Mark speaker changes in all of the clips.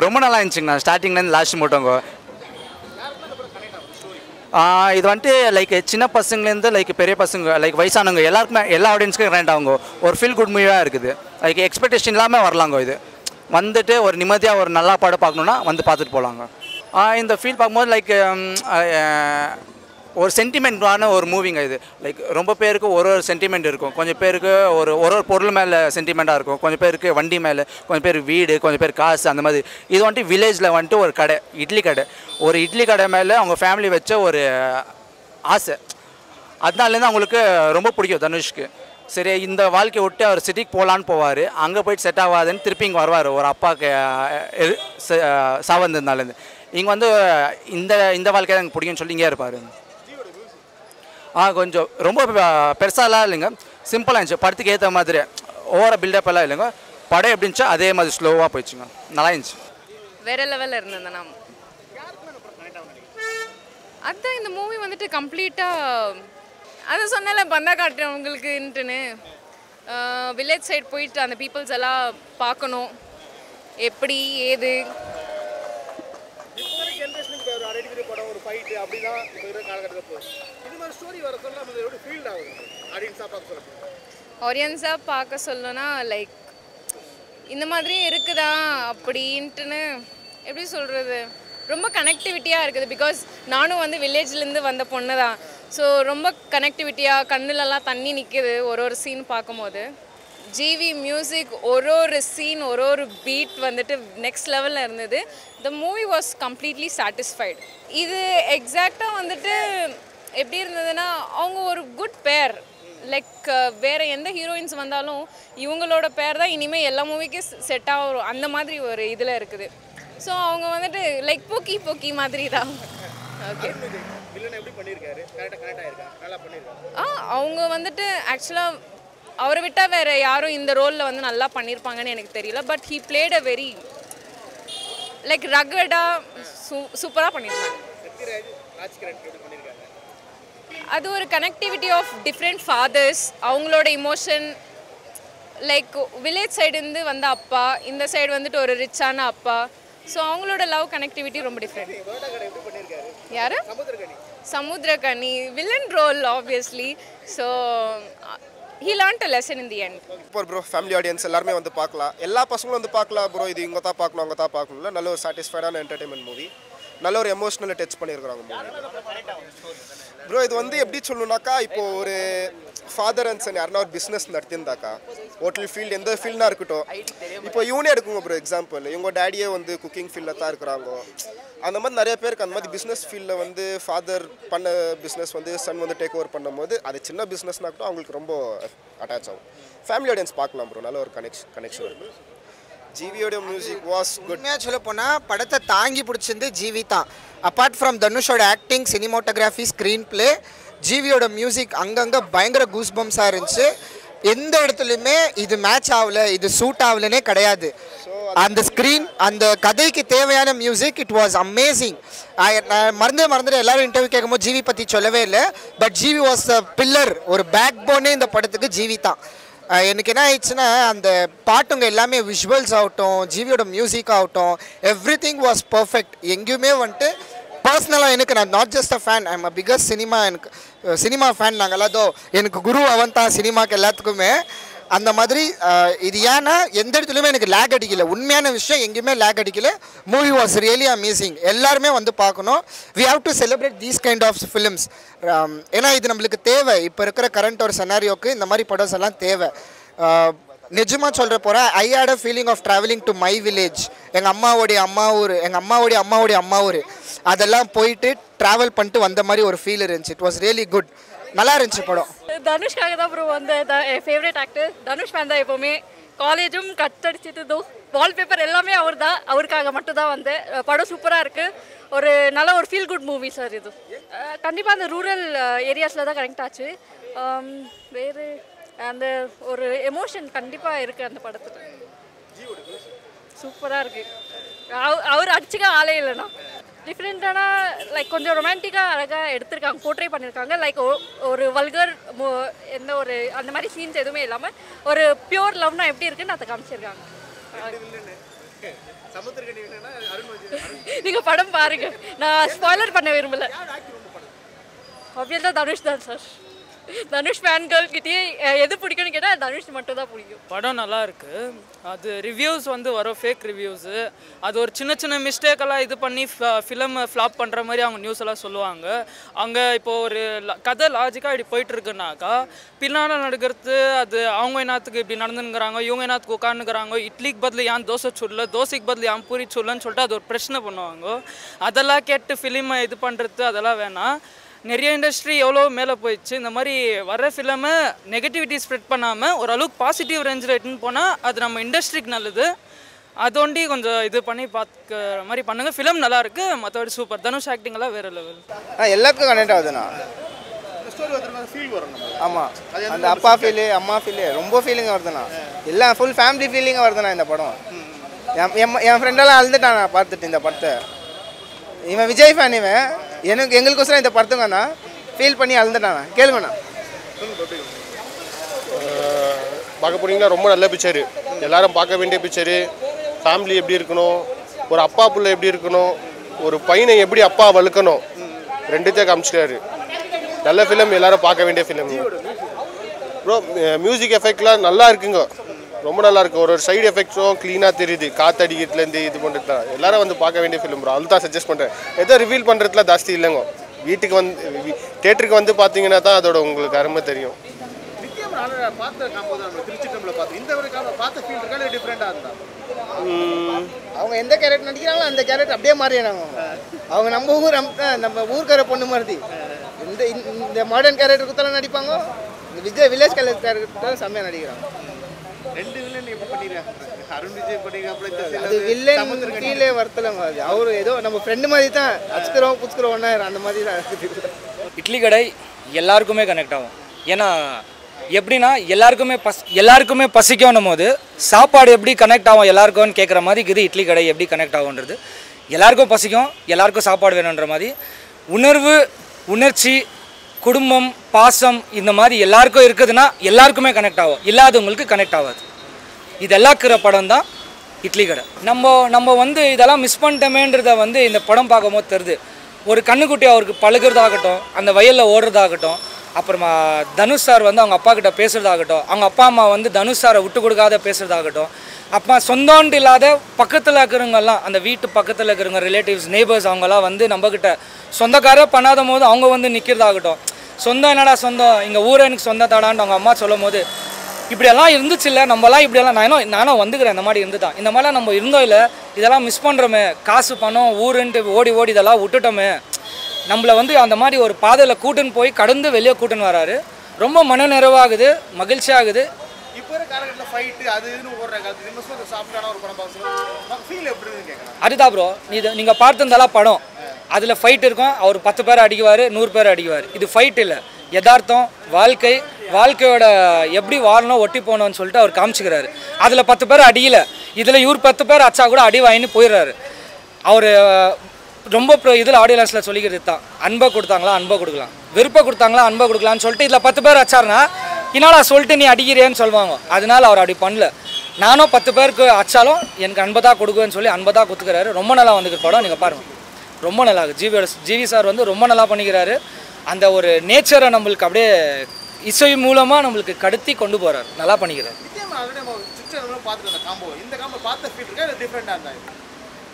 Speaker 1: ரொம்ப நல்லா இருந்துச்சுங்கண்ணா ஸ்டார்டிங்லேருந்து லாஸ்ட் மட்டுங்க. இது வந்துட்டு லைக் சின்ன பசங்கலேருந்து லைக் பெரிய பசங்க லைக் வயசானவங்க எல்லாருக்குமே எல்லா ஆடியன்ஸ்க்கும் கனெக்ட் ஆகுங்க. ஒரு ஃபீல் குட் மூவியாக இருக்குது. லைக் எக்ஸ்பெக்டேஷன் இல்லாமல் வரலாங்க. இது வந்துட்டு ஒரு நிம்மதியாக ஒரு நல்லா படம் பார்க்கணுன்னா வந்து பார்த்துட்டு போகலாங்க. இந்த ஃபீல் பார்க்கும்போது லைக் ஒரு சென்டிமெண்ட்டான ஒரு மூவிங்க இது. லைக் ரொம்ப பேருக்கு ஒரு சென்டிமெண்ட் இருக்கும். கொஞ்சம் பேருக்கு ஒரு பொருள் மேலே சென்டிமெண்ட்டாக இருக்கும். கொஞ்சம் பேருக்கு வண்டி மேலே, கொஞ்சம் பேர் வீடு, கொஞ்சம் பேர் காசு, அந்த மாதிரி. இது வந்துட்டு வில்லேஜில் வந்துட்டு ஒரு கடை, இட்லி கடை. ஒரு இட்லி கடை மேலே அவங்க ஃபேமிலி வச்ச ஒரு ஆசை. அதனாலேருந்து அவங்களுக்கு ரொம்ப பிடிக்கும் தனுஷ்க்கு. சரி இந்த வாழ்க்கையை விட்டு அவர் சிட்டிக்கு போகலான்னு போவார். அங்கே போயிட்டு செட் ஆகாதுன்னு திருப்பி இங்கே வருவார். ஒரு அப்பாவுக்கு சாவந்ததுனாலேருந்து இங்கே வந்து இந்த வாழ்க்கை தான் எனக்கு பிடிக்கும்னு சொல்லி இங்கே இருப்பார். கொஞ்சம் ரொம்ப பெருசாலாம் இல்லைங்க, சிம்பிளாக இருந்துச்சு. படத்துக்கு ஏற்ற மாதிரி ஓவர பில்டப் எல்லாம் இல்லைங்க. படம் எப்படி இருந்துச்சோ அதே மாதிரி ஸ்லோவாக போயிடுச்சுங்க. நல்லா இருந்துச்சு.
Speaker 2: வேற லெவலில் இருந்தது. நாம் அதுதான் இந்த மூவி வந்துட்டு கம்ப்ளீட்டாக அதை சொன்னால பந்தா காட்டுறேன் உங்களுக்குன்ட்டுன்னு. வில்லேஜ் சைட் போயிட்டு அந்த பீப்புள்ஸ் எல்லாம் பார்க்கணும் எப்படி ஏது. ஆடியன்ஸாக பார்க்க சொல்லணும்னா லைக் இந்த மாதிரியும் இருக்குதா அப்படின்ட்டுன்னு எப்படி சொல்கிறது, ரொம்ப கனெக்டிவிட்டியாக இருக்குது. பிகாஸ் நானும் வந்து வில்லேஜ்லேருந்து வந்த பொண்ணு தான். ஸோ ரொம்ப கனெக்டிவிட்டியாக கண்ணுலலாம் தண்ணி நிற்கிது ஒரு சீன் பார்க்கும்போது. ஜிவி மியூசிக் ஒரு சீன் ஒரு பீட் வந்துட்டு நெக்ஸ்ட் லெவலில் இருந்தது. The movie was completely satisfied. இது எக்ஸாக்டாக வந்துட்டு எப்படி இருந்ததுன்னா அவங்க ஒரு குட் பேர். லைக் வேறு எந்த ஹீரோயின்ஸ் வந்தாலும் இவங்களோட பேர் தான் இனிமேல் எல்லா மூவிக்கும் செட் ஆகும் அந்த மாதிரி ஒரு இதில் இருக்குது. ஸோ அவங்க வந்துட்டு லைக் போக்கி மாதிரி தான். ஓகே அவங்க வந்துட்டு ஆக்சுவலாக அவரை விட்டால் வேறு யாரும் இந்த ரோலில் வந்து நல்லா பண்ணியிருப்பாங்கன்னு எனக்கு தெரியல. But he played a very like ரகடாக சூப்பராக பண்ணியிருந்தாங்க. அது ஒரு கனெக்டிவிட்டி ஆஃப் டிஃப்ரெண்ட் ஃபாதர்ஸ், அவங்களோட இமோஷன். லைக் வில்லேஜ் சைடுலேருந்து வந்த அப்பா, இந்த சைடு வந்துட்டு ஒரு ரிச்சான அப்பா. ஸோ அவங்களோட லவ் கனெக்டிவிட்டி ரொம்ப டிஃப்ரெண்ட். யார்? Samuthirakani villain role obviously. So he learned a lesson in the end.
Speaker 3: Super bro. Family audience எல்லாருமே வந்து பார்க்கலாம். எல்லா பசங்களும் வந்து பார்க்கலாம் ப்ரோ. இது இங்கே தான் பார்க்கணும் அங்கே தான் பார்க்கணும்ல. நல்ல ஒரு சாட்டிஸ்ஃபைடான என்டர்டைன்மெண்ட் மூவி. நல்ல ஒரு எமோஷனலை டச் பண்ணியிருக்கிறாங்க மூவி ப்ரோ. இது வந்து எப்படி சொல்லணுன்னாக்கா, இப்போது ஒரு ஃபாதர் அண்ட் சன் யாருன்னா ஒரு பிஸ்னஸ் நடத்தியிருந்தாக்கா, ஹோட்டல் ஃபீல்டு எந்த ஃபீல்டாக இருக்கட்டும், இப்போ இவனே எடுக்குங்க ப்ரோ எக்ஸாம்பிள். இவங்க டேடியே வந்து குக்கிங் ஃபீல்டில் தான் இருக்கிறாங்க. அந்த மாதிரி நிறைய பேருக்கு அந்த மாதிரி பிஸ்னஸ் ஃபீல்டில் வந்து ஃபாதர் பண்ண பிஸ்னஸ் வந்து சன் வந்து டேக் ஓவர் பண்ணும்போது அது சின்ன பிஸ்னஸ்னா கூட அவங்களுக்கு ரொம்ப அட்டாச் ஆகும். ஃபேமிலி ஆடியன்ஸ் பார்க்கலாம் ப்ரோ. நல்ல ஒரு கனெக்ஷன் இருக்குது. ஜிவியோட மியூசிக் வாஸ் குட்.
Speaker 4: உண்மையாக சொல்ல போனால் படத்தை தாங்கி பிடிச்சிருந்து ஜிவி தான். அப்பார்ட் ஃப்ரம் தனுஷோட ஆக்டிங், சினிமோட்டோகிராஃபி, ஸ்க்ரீன் பிளே, ஜிவியோட மியூசிக் அங்கங்கே பயங்கர கூஸ் பம்ஸாக இருந்துச்சு. எந்த இடத்துலையுமே இது மேட்ச் ஆகலை, இது சூட் ஆகலனே கிடையாது. அந்த ஸ்க்ரீன், அந்த கதைக்கு தேவையான மியூசிக், இட் வாஸ் அமேசிங். நான் மறந்துட்டு எல்லாரும் இன்டர்வியூ கேட்கும்போது ஜிவி பற்றி சொல்லவே இல்லை. But GV was a pillar, ஒரு பேக் போனே இந்த படத்துக்கு ஜிவி தான். எனக்கு என்ன ஆயிடுச்சுன்னா, அந்த பாட்டுங்க எல்லாமே விஷுவல்ஸ் ஆகட்டும், ஜிவியோட மியூசிக் ஆகட்டும், எவ்ரி திங் வாஸ் பர்ஃபெக்ட். எங்கேயுமே வந்துட்டு பர்சனலாக எனக்கு, நான் not just a fan, I'm a biggest cinema fan. நாங்கள் எல்லாத்தோ எனக்கு குரு அவன் தான் சினிமாக்கு எல்லாத்துக்குமே. அந்த மாதிரி இது ஏன்னா எந்த இடத்துலையுமே எனக்கு லேக் அடிக்கல. உண்மையான விஷயம், எங்கேயுமே லேக் அடிக்கல. Movie was really amazing. எல்லாருமே வந்து பார்க்கணும். We have to celebrate these kind of films. ஏன்னா இது நம்மளுக்கு தேவை. இப்போ இருக்கிற கரண்ட் ஒரு செனாரியோக்கு இந்த மாதிரி படம்ஸ் எல்லாம் தேவை. நிஜமாக சொல்கிற போகிறேன், I had a feeling of travelling to my village. எங்கள் அம்மாவோடைய அம்மா ஊர் அதெல்லாம் போயிட்டு ட்ராவல் பண்ணிட்டு வந்த மாதிரி ஒரு ஃபீல் இருந்துச்சு. It was really good. நல்லா இருந்துச்சு படம்.
Speaker 5: தனுஷ்காக தான் ப்ரோ வந்து ஃபேவரட் ஆக்டர். தனுஷ் ஃபேன் தான் எப்போவுமே. காலேஜும் கட்டடிச்சது, வால்பேப்பர் எல்லாமே அவர் தான். அவருக்காக மட்டும் தான் வந்தேன். படம் சூப்பராக இருக்குது. ஒரு நல்ல ஒரு ஃபீல் குட் மூவி சார் இது. கண்டிப்பாக அந்த ரூரல் ஏரியாஸில் தான் கனெக்ட் ஆச்சு. வேறு அந்த ஒரு எமோஷன் கண்டிப்பாக இருக்குது அந்த படத்தில். சூப்பராக இருக்குது. அவர் அடிச்சுக்க ஆளே இல்லைண்ணா. டிஃப்ரெண்ட்டான லைக் கொஞ்சம் ரொமான்டிக்காக அழகாக எடுத்திருக்காங்க, போர்ட்ரே பண்ணியிருக்காங்க. லைக் ஒரு வல்கர் எந்த ஒரு அந்த மாதிரி சீன்ஸ் எதுவுமே இல்லாமல் ஒரு பியூர் லவ்னா எப்படி இருக்குன்னு அதை காமிச்சிருக்காங்க. நீங்கள் படம் பாருங்க, நான் ஸ்பாய்லர் பண்ண விரும்பல. ஆப்வியஸாக தனுஷ் தான் சார். தனுஷ் ஃபேன் கேர்ள்கிட்டயே எது பிடிக்கும்னு கேட்டால் தனுஷ் மட்டும் தான் பிடிக்கும்.
Speaker 6: படம் நல்லா இருக்கு. அது ரிவ்யூஸ் வந்து வரும் ஃபேக் ரிவ்யூஸு. அது ஒரு சின்ன சின்ன மிஸ்டேக்கெல்லாம் இது பண்ணி ஃபிலிம் ஃப்ளாப் பண்ணுற மாதிரி அவங்க நியூஸ் எல்லாம் சொல்லுவாங்க. அங்கே இப்போது ஒரு கதை லாஜிக்காக இப்படி போயிட்டுருக்குனாக்கா பின்னால் நடக்கிறது அது அவங்க என்னத்துக்கு இப்படி நடந்துங்கிறாங்க, இவங்க என்னத்துக்கு உட்காந்துக்கிறாங்க, இட்லிக்கு பதில் ஏன் தோசை சுடல, தோசைக்கு பதில் ஏன் பூரி சுடலன்னு சொல்லிட்டு அது ஒரு பிரச்சனை பண்ணுவாங்க. அதெல்லாம் கேட்டு ஃபிலிமை இது பண்ணுறது அதெல்லாம் வேணாம். நிறைய இண்டஸ்ட்ரி எவ்வளோ மேலே போயிடுச்சு. இந்த மாதிரி வர ஃபிலிமை நெகட்டிவிட்டி ஸ்ப்ரெட் பண்ணாமல் ஓரளவுக்கு பாசிட்டிவ் ரேஞ்சில் எடுத்துன்னு போனால் அது நம்ம இண்டஸ்ட்ரிக்கு நல்லது. அதோண்டி கொஞ்சம் இது பண்ணி பார்க்குற மாதிரி பண்ணுங்கள். ஃபிலிம் நல்லாயிருக்கு, மற்றபடி சூப்பர். தனுஷ் ஆக்டிங்கெல்லாம் வேறு லெவல்.
Speaker 7: எல்லாருக்கும் கனெக்ட் ஆகுதுண்ணா. ஆமாம், அந்த அப்பா ஃபீலு அம்மா ஃபீலு ரொம்ப ஃபீலிங்காக வருதுண்ணா. எல்லாம் ஃபுல் ஃபேமிலி ஃபீலிங்காக வருதுண்ணா இந்த படம். என் ஃப்ரெண்டெல்லாம் அழுதுட்டான் நான் பார்த்துட்டு இந்த படத்தை. இவன் விஜய் ஃபேன், இவன் எங்களுக்கோசரம் இந்த படத்துங்கண்ணா ஃபீல் பண்ணி அழுந்துட்டாண்ணா. கேளுங்கண்ணா.
Speaker 3: பார்க்க போனீங்கன்னா ரொம்ப நல்ல பிக்சரு, எல்லாரும் பார்க்க வேண்டிய பிக்சரு. ஃபேமிலி எப்படி இருக்கணும், ஒரு அப்பா புள்ள எப்படி இருக்கணும், ஒரு பையனை எப்படி அப்பா வளர்க்கணும், ரெண்டுத்தையும் காமிச்சிட்டாரு. நல்ல ஃபிலிம், எல்லாரும் பார்க்க வேண்டிய ஃபிலிம் ப்ரோ. மியூசிக் எஃபெக்ட்லாம் நல்லா இருக்குங்க, ரொம்ப நல்லா இருக்குது. ஒரு சைடு எஃபெக்ட்ஸும் க்ளீனாக தெரியுது, காற்றடிக்கிறதுலேருந்து இது பண்ணுறதுல எல்லாரும் வந்து பார்க்க வேண்டிய ஃபிலிம் ப்ரோ. அதுதான் சஜஸ்ட் பண்ணுறேன். எதோ ரிவீல் பண்ணுறதுல ஜாஸ்தி இல்லைங்க. வீட்டுக்கு வந்து தேட்டருக்கு வந்து பார்த்தீங்கன்னா தான் அதோட உங்களுக்கு அருமை தெரியும்.
Speaker 7: அவங்க எந்த கேரக்டர் நடிக்கிறாங்களோ அந்த கேரக்டர் அப்படியே மாறிடுறாங்க. அவங்க நம்ம ஊர்க்கார பொண்ணு மாதிரி இந்த மாடர்ன் கேரக்டர் குத்தலாம் நடிப்பாங்க. இந்த வில்லேஜ் கேரக்டர் செம்மையாக நடிக்கிறாங்க. அது வில்லன் ஃபீலே வருத்தலங்க. அது அவரு ஏதோ நம்ம ஃப்ரெண்டு மாதிரி தான், அச்சுக்கிறோம் புச்சுக்கிறோம் ஒன்றா அந்த மாதிரி தான் இருக்குது.
Speaker 8: இட்லி கடை எல்லாருக்குமே கனெக்ட் ஆகும். ஏன்னா எப்படின்னா எல்லாருக்குமே பசிக்கணும் போது சாப்பாடு எப்படி கனெக்ட் ஆகும் எல்லாருக்கும்னு கேட்குற மாதிரி இது இட்லி கடை எப்படி கனெக்ட் ஆகுன்றது. எல்லாருக்கும் பசிக்கும், எல்லாருக்கும் சாப்பாடு வேணுன்ற மாதிரி உணர்வு, உணர்ச்சி, குடும்பம், பாசம் இந்த மாதிரி எல்லாருக்கும் இருக்குதுன்னா எல்லாருக்குமே கனெக்ட் ஆகும். இல்லாதவங்களுக்கு கனெக்ட் ஆகாது. இதெல்லாம் இருக்கிற படம் தான் இட்லி கடை. நம்ம வந்து இதெல்லாம் மிஸ் பண்ணிட்டோமேன்றதை வந்து இந்த படம் பார்க்கும்போது தெரியுது. ஒரு கண்ணுக்குட்டி அவருக்கு பழகிறதாகட்டும், அந்த வயலில் ஓடுறதாகட்டும், அப்புறமா தனுஷ் சார் வந்து அவங்க அப்பா கிட்ட பேசுகிறதாகட்டும், அவங்க அப்பா அம்மா வந்து தனுஷ் சாரை விட்டு கொடுக்காத பேசுகிறதாகட்டும், அப்போ சொந்தோண்டு இல்லாத பக்கத்தில் இருக்கிறவங்கெல்லாம், அந்த வீட்டு பக்கத்தில் இருக்கிறவங்க ரிலேட்டிவ்ஸ், நெய்பர்ஸ் அவங்கெல்லாம் வந்து நம்மக்கிட்ட சொந்தக்காரே பண்ணாத போது அவங்க வந்து நிற்கிறதாகட்டும். சொந்தம் என்னடா சொந்தம், இங்கே ஊரை எனக்கு சொந்தத்தாடான்னு அவங்க அம்மா சொல்லும் போது இப்படியெல்லாம் இருந்துச்சு இல்லை, நம்மலாம் இப்படியெல்லாம் நானும் வந்துக்கிறேன். இந்த மாதிரி இருந்து தான் இந்த மாதிரிலாம் நம்ம இருந்தோம் இல்லை, இதெல்லாம் மிஸ் பண்ணுறோமே. காசு பணம் ஊருன்ட்டு ஓடி இதெல்லாம் விட்டுட்டோமே. நம்மளை வந்து அந்த மாதிரி ஒரு பாதையில் கூட்டுன்னு போய் கடந்து வெளியே கூட்டுன்னு வராரு. ரொம்ப மன நிறைவாகுது, மகிழ்ச்சியாகுது. அதுதான் ப்ரோ, நீங்கள் பார்த்துருந்தாலும் படம் அதில் ஃபைட் இருக்கும். அவர் 10 பேர் அடிக்குவார், 100 பேர் அடிக்குவார். இது ஃபைட் இல்லை, யதார்த்தம், வாழ்க்கையோட எப்படி வாழணும், ஒட்டி போகணும்னு சொல்லிட்டு அவர் காமிச்சிக்கிறாரு. அதில் 10 பேர் அடியில, இதில் இவர் 10 பேர் அச்சா கூட அடி வாங்கின்னு போயிடுறாரு. அவர் ரொம்ப இதில் ஆடியன்ஸில் சொல்லிக்கிறது தான், அன்பை கொடுத்தாங்களா அன்பை கொடுக்கலாம், வெறுப்பை கொடுத்தாங்களா அன்பை கொடுக்கலான்னு சொல்லிட்டு இதில் 10 பேர் அச்சாருன்னா என்னடா சொல்லிட்டு நீ அடிக்கிறேன்னு சொல்லுவாங்க. அதனால அவர் அப்படி பண்ணல. நானும் 10 பேருக்கு அச்சாலும் எனக்கு அன்பை தான் கொடுக்குவேன்னு சொல்லி அன்பை தான் கொடுத்துக்கிறாரு. ரொம்ப நல்லா வந்துக்கிற படம், நீங்கள் பாருங்கள், ரொம்ப நல்லா இருக்குது. ஜிவி சார் வந்து ரொம்ப நல்லா பண்ணிக்கிறாரு. அந்த ஒரு நேச்சரை நம்மளுக்கு அப்படியே இசை மூலமாக நம்மளுக்கு கடத்தி கொண்டு போகிறார். நல்லா பண்ணிக்கிறார்.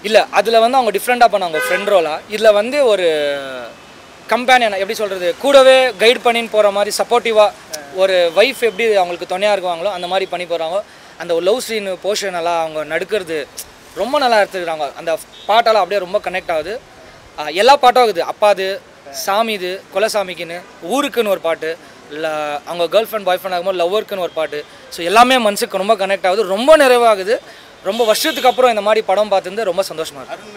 Speaker 8: இல்லை, அதில் வந்து அவங்க டிஃப்ரெண்ட்டாக பண்ணாங்க ஃப்ரெண்ட் ரோலாக. இதில் வந்து ஒரு கம்பேனியன் எப்படி சொல்கிறது, கூடவே கைட் பண்ணின்னு போகிற மாதிரி சப்போர்ட்டிவாக ஒரு ஒய்ஃப் எப்படி அவங்களுக்கு துணையாக இருக்குவாங்களோ அந்த மாதிரி பண்ணி போகிறாங்க. அந்த ஒரு லவ் சீன் போர்ஷன் எல்லாம் அவங்க நடுக்கிறது ரொம்ப நல்லா எடுத்துக்கிறாங்க. அந்த பாட்டெல்லாம் அப்படியே ரொம்ப கனெக்ட் ஆகுது. எல்லா பாட்டும் ஆகுது. அப்பாது, சாமிது, கொலசாமிக்குன்னு, ஊருக்குன்னு ஒரு பாட்டு, இல்லை அவங்க கேர்ள் ஃப்ரெண்ட் பாய் ஃப்ரெண்ட் ஆகும்போது லவ்வருக்குன்னு ஒரு பாட்டு. ஸோ எல்லாமே மனசுக்கு ரொம்ப கனெக்ட் ஆகுது, ரொம்ப நிறைவாகுது. ரொம்ப வருஷத்துக்கு அப்புறம் இந்த மாதிரி படம் பார்த்துருந்து ரொம்ப சந்தோஷமாக இருக்குது.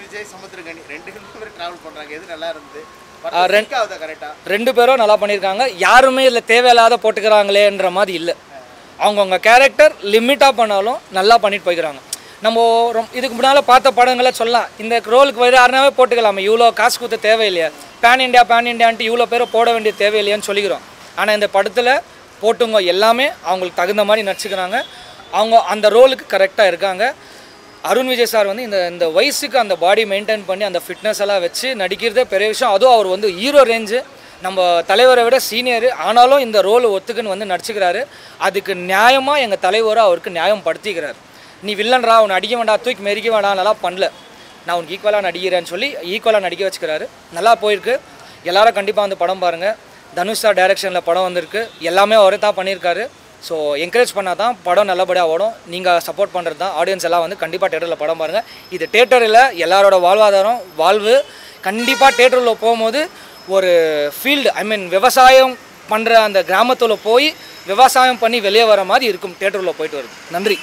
Speaker 8: ரெண்டு பேரும் நல்லா பண்ணியிருக்காங்க. யாருமே இதில் தேவையில்லாத போட்டுக்கிறாங்களேன்ற மாதிரி இல்லை. அவங்கவுங்க கேரக்டர் லிமிட்டாக பண்ணாலும் நல்லா பண்ணிட்டு போய்க்கிறாங்க. நம்ம இதுக்கு முன்னால் பார்த்த படங்களை சொல்லலாம், இந்த ரோலுக்கு வேறு யாருனாவே போட்டுக்கலாமே, இவ்வளோ காசு கொடுத்த தேவையில்லையா, பேன் இண்டியான்ட்டு இவ்வளோ பேரை போட வேண்டிய தேவையில்லையான்னு சொல்லிக்கிறோம். ஆனால் இந்த படத்தில் போட்டுங்க எல்லாமே அவங்களுக்கு தகுந்த மாதிரி நடிச்சுக்கிறாங்க. அவங்க அந்த ரோலுக்கு கரெக்டாக இருக்காங்க. அருண் விஜய் சார் வந்து இந்த வயசுக்கு அந்த பாடி மெயின்டைன் பண்ணி அந்த ஃபிட்னஸ் எல்லாம் வச்சு நடிக்கிறதே பெரிய விஷயம். அதுவும் அவர் வந்து ஹீரோ ரேஞ்சு, நம்ம தலைவரை விட சீனியர், ஆனாலும் இந்த ரோல் ஒத்துக்குன்னு வந்து நடிச்சுக்கிறாரு. அதுக்கு நியாயமாக எங்கள் தலைவரை அவருக்கு நியாயம் படுத்திக்கிறார். நீ வில்லன்றா, அவனை அடிக்க வேண்டாம், தூக்கி மெரிக்க வேண்டாம், நல்லா பண்ணல, நான் உனக்கு ஈக்குவலாக நடிக்கிறேன்னு சொல்லி ஈக்குவலாக நடிக்க வச்சுக்கிறாரு. நல்லா போயிருக்கு. எல்லாரும் கண்டிப்பாக வந்து படம் பாருங்கள். தனுஷ் சார் டைரக்ஷனில் படம் வந்திருக்கு. எல்லாமே அவரே தான் பண்ணியிருக்காரு. ஸோ என்கரேஜ் பண்ணால் தான் படம் நல்லபடியாக ஓடும். நீங்கள் சப்போர்ட் பண்ணுறது தான். ஆடியன்ஸ் எல்லாம் வந்து கண்டிப்பாக தேட்டரில் படம் பாருங்கள். இது தேட்டரில் எல்லாரோட வாழ்வு கண்டிப்பாக தேட்டரில் போகும்போது ஒரு ஃபீல்டு, ஐ மீன் விவசாயம் பண்ணுற அந்த கிராமத்தில் போய் விவசாயம் பண்ணி வெளியே வர மாதிரி இருக்கும் தேட்டரில் போயிட்டு வருது. நன்றி.